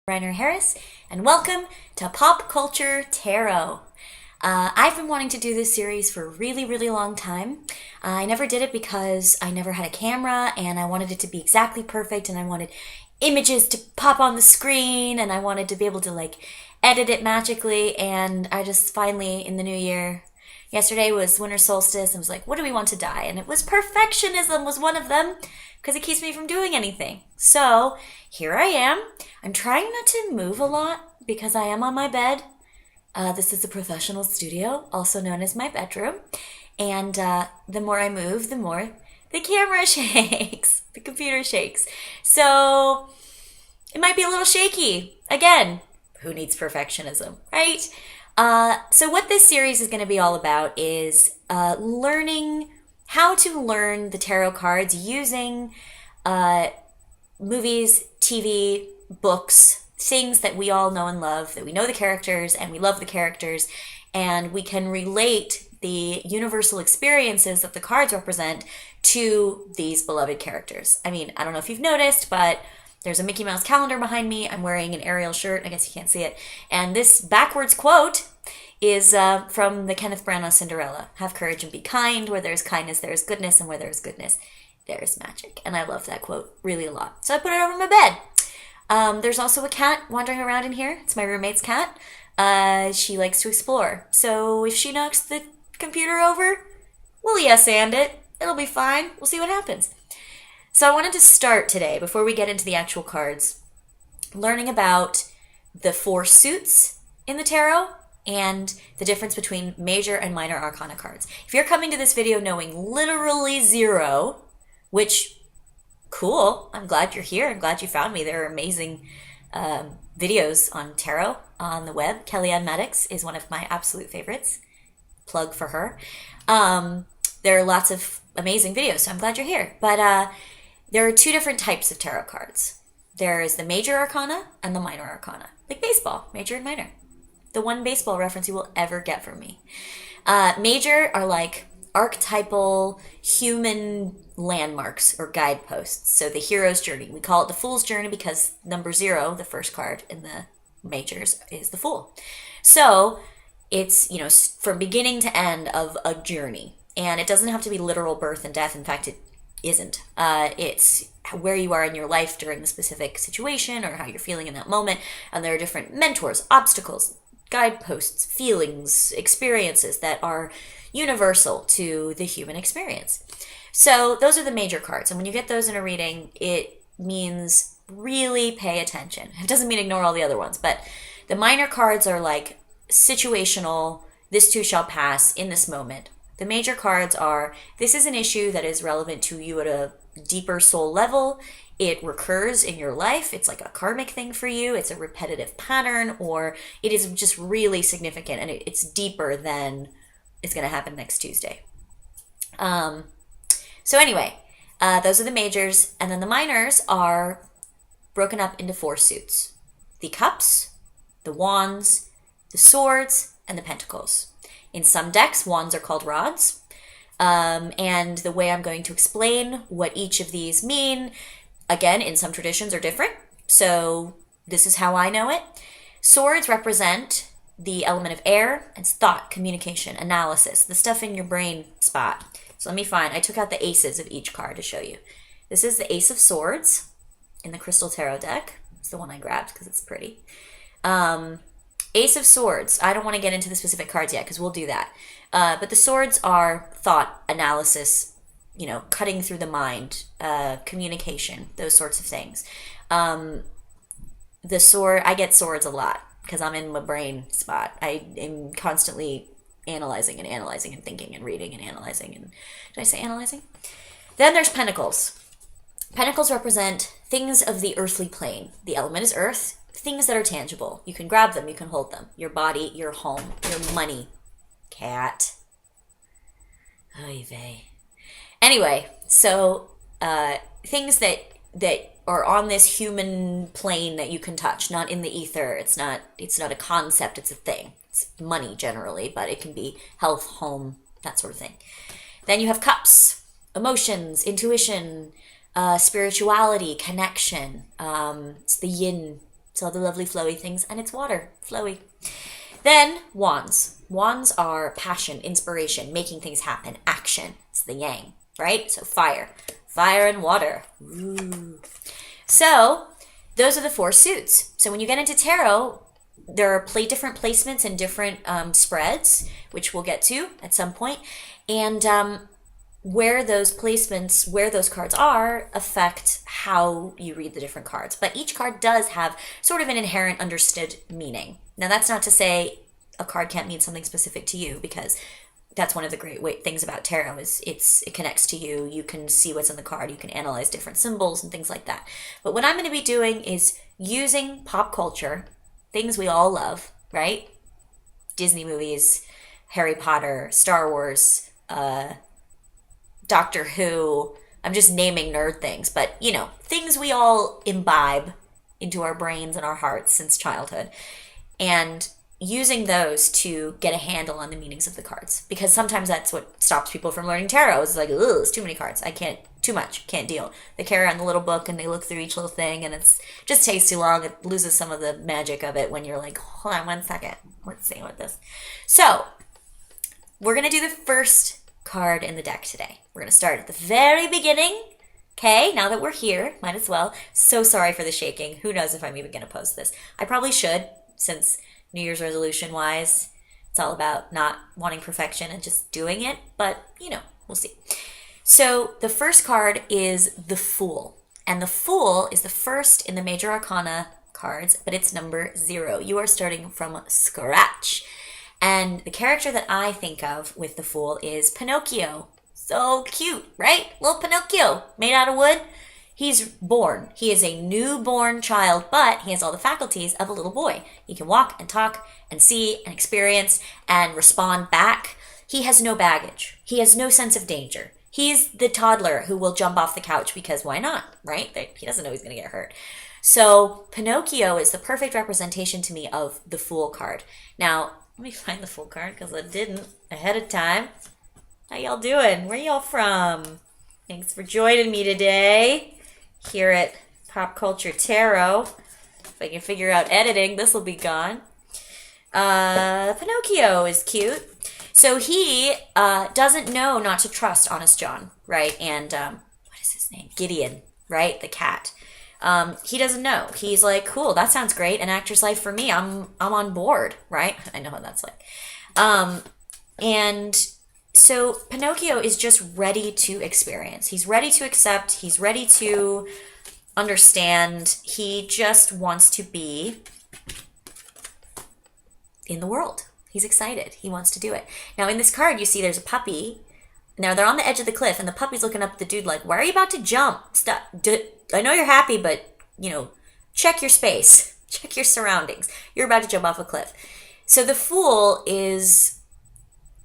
Reiner Harris, and welcome to Pop Culture Tarot. I've been wanting to do this series for a really long time. I never did it because I never had a camera and I wanted it to be exactly perfect and I wanted images to pop on the screen and I wanted to be able to edit it magically, and I just finally in the new year, yesterday was winter solstice and was like, what do we want to die? And it was perfectionism was one of them because it keeps me from doing anything. So here I am. I'm trying not to move a lot because I am on my bed. This is a professional studio, also known as my bedroom. And the more I move, the more the camera shakes, the computer shakes. So it might be a little shaky. Again, who needs perfectionism, right? So what this series is going to be all about is learning how to learn the tarot cards using movies, TV, books, things that we all know and love, that we know the characters and we love the characters, and we can relate the universal experiences that the cards represent to these beloved characters. I mean, I don't know if you've noticed, but there's a Mickey Mouse calendar behind me. I'm wearing an Ariel shirt. I guess you can't see it. And this backwards quote is from the Kenneth Branagh Cinderella. Have courage and be kind. Where there's kindness, there is goodness. And where there is goodness, there is magic. And I love that quote really a lot. So I put it over my bed. There's also a cat wandering around in here. It's my roommate's cat. She likes to explore. So if she knocks the computer over, we'll yes and it. It'll be fine. We'll see what happens. So I wanted to start today, before we get into the actual cards, learning about the four suits in the tarot and the difference between major and minor arcana cards. If you're coming to this video knowing literally zero, which, cool, I'm glad you're here. I'm glad you found me. There are amazing videos on tarot on the web. Kellyanne Maddox is one of my absolute favorites. Plug for her. There are lots of amazing videos, so I'm glad you're here. But there are two different types of tarot cards. There is the major arcana and the minor arcana. Like baseball, major and minor. The one baseball reference you will ever get from me. Major are like archetypal human landmarks or guideposts. So the hero's journey. We call it the fool's journey because number 0, the first card in the majors, is the fool. So it's, from beginning to end of a journey. And it doesn't have to be literal birth and death. In fact, it isn't. It's where you are in your life during the specific situation or how you're feeling in that moment. And there are different mentors, obstacles, guideposts, feelings, experiences that are universal to the human experience. So those are the major cards. And when you get those in a reading, it means really pay attention. It doesn't mean ignore all the other ones, but the minor cards are like situational, this too shall pass in this moment. The major cards are, this is an issue that is relevant to you at a deeper soul level. It recurs in your life. It's like a karmic thing for you. It's a repetitive pattern, or it is just really significant and it's deeper than it's going to happen next Tuesday. So anyway, those are the majors. And then the minors are broken up into 4 suits. The cups, the wands, the swords, and the pentacles. In some decks, wands are called rods. And the way I'm going to explain what each of these mean, again, in some traditions are different. So this is how I know it. Swords represent the element of air. It's thought, communication, analysis, the stuff in your brain spot. So let me find, I took out the aces of each card to show you. This is the Ace of Swords in the Crystal Tarot deck. It's the one I grabbed because it's pretty. Ace of Swords. I don't want to get into the specific cards yet because we'll do that. But the swords are thought, analysis, cutting through the mind, communication, those sorts of things. The sword, I get swords a lot because I'm in my brain spot. I am constantly analyzing and thinking and reading and analyzing. And did I say analyzing? Then there's pentacles. Pentacles represent things of the earthly plane. The element is earth. Things that are tangible. You can grab them, you can hold them. Your body, your home, your money. Cat. Oy vey. Anyway, so things that are on this human plane that you can touch, not in the ether. It's not a concept, it's a thing. It's money generally, but it can be health, home, that sort of thing. Then you have cups, emotions, intuition, spirituality, connection. It's the yin It's all the lovely flowy things, and it's water, flowy. Then wands. Wands are passion, inspiration, making things happen, action. It's the yang, right? So fire. Fire and water. Ooh. So those are the 4 suits. So when you get into tarot, there are different placements and different spreads, which we'll get to at some point. And where those placements, where those cards are, affect how you read the different cards. But each card does have sort of an inherent understood meaning. Now, that's not to say a card can't mean something specific to you, because that's one of the great things about tarot is it connects to you. You can see what's in the card. You can analyze different symbols and things like that. But what I'm going to be doing is using pop culture, things we all love, right? Disney movies, Harry Potter, Star Wars, Doctor Who. I'm just naming nerd things, but things we all imbibe into our brains and our hearts since childhood. And using those to get a handle on the meanings of the cards, because sometimes that's what stops people from learning tarot. It's like, ugh, it's too many cards. I can't, too much, can't deal. They carry on the little book and they look through each little thing, and it's just takes too long. It loses some of the magic of it when you're like, hold on 1 second, let's see what this. So we're gonna do the first card in the deck today. We're gonna start at the very beginning. Okay, now that we're here, might as well. So sorry for the shaking. Who knows if I'm even gonna post this? I probably should, since New Year's resolution wise, it's all about not wanting perfection and just doing it, but we'll see. So the first card is the Fool, and the Fool is the first in the Major Arcana cards, but it's number 0. You are starting from scratch. And the character that I think of with the Fool is Pinocchio. So cute, right? Little Pinocchio made out of wood. He's born. He is a newborn child, but he has all the faculties of a little boy. He can walk and talk and see and experience and respond back. He has no baggage. He has no sense of danger. He's the toddler who will jump off the couch because why not, right? He doesn't know he's going to get hurt. So Pinocchio is the perfect representation to me of the Fool card. Now, let me find the Fool card because I didn't ahead of time. How y'all doing? Where y'all from? Thanks for joining me today here at Pop Culture Tarot. If I can figure out editing, this will be gone. Pinocchio is cute. So he doesn't know not to trust Honest John, right? And what is his name? Gideon, right? The cat. He doesn't know. He's like, cool, that sounds great. An actor's life for me. I'm on board, right? I know what that's like. And so Pinocchio is just ready to experience. He's ready to accept. He's ready to understand. He just wants to be in the world. He's excited. He wants to do it. Now, in this card, you see there's a puppy. Now, they're on the edge of the cliff, and the puppy's looking up at the dude like, why are you about to jump? Stop. I know you're happy, but, check your space. Check your surroundings. You're about to jump off a cliff. So the Fool is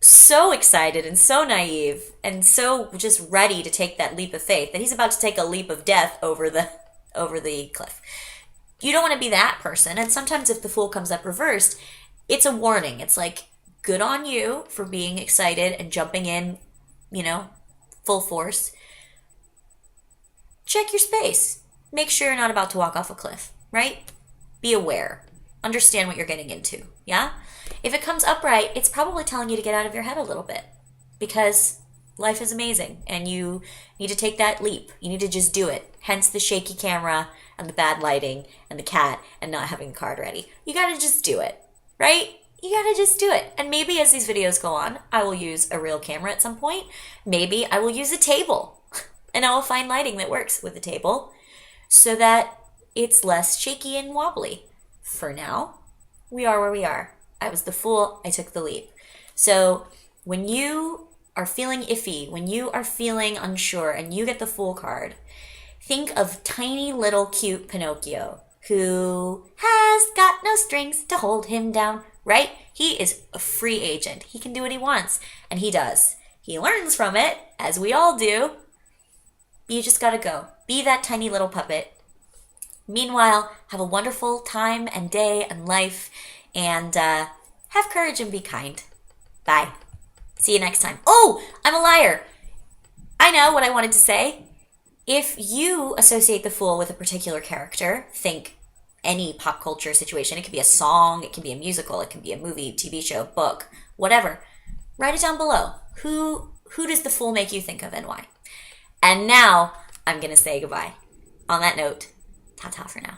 so excited and so naive and so just ready to take that leap of faith that he's about to take a leap of death over the cliff. You don't want to be that person. And sometimes if the Fool comes up reversed, it's a warning. It's like, good on you for being excited and jumping in, full force. Check your space. Make sure you're not about to walk off a cliff, right? Be aware. Understand what you're getting into, yeah? If it comes upright, it's probably telling you to get out of your head a little bit because life is amazing and you need to take that leap. You need to just do it. Hence the shaky camera and the bad lighting and the cat and not having the card ready. You gotta just do it, right? You gotta just do it. And maybe as these videos go on, I will use a real camera at some point. Maybe I will use a table and I will find lighting that works with the table so that it's less shaky and wobbly. For now, we are where we are. I was the Fool. I took the leap. So when you are feeling iffy, when you are feeling unsure and you get the Fool card, think of tiny little cute Pinocchio who has got no strings to hold him down, right? He is a free agent. He can do what he wants, and he does. He learns from it, as we all do. You just gotta go. Be that tiny little puppet. Meanwhile, have a wonderful time and day and life, and have courage and be kind. Bye. See you next time. Oh, I'm a liar. I know what I wanted to say. If you associate the Fool with a particular character, think any pop culture situation. It could be a song, it can be a musical, it can be a movie, TV show, book, whatever. Write it down below. Who does the Fool make you think of, and why? And now I'm going to say goodbye. On that note, ta-ta for now.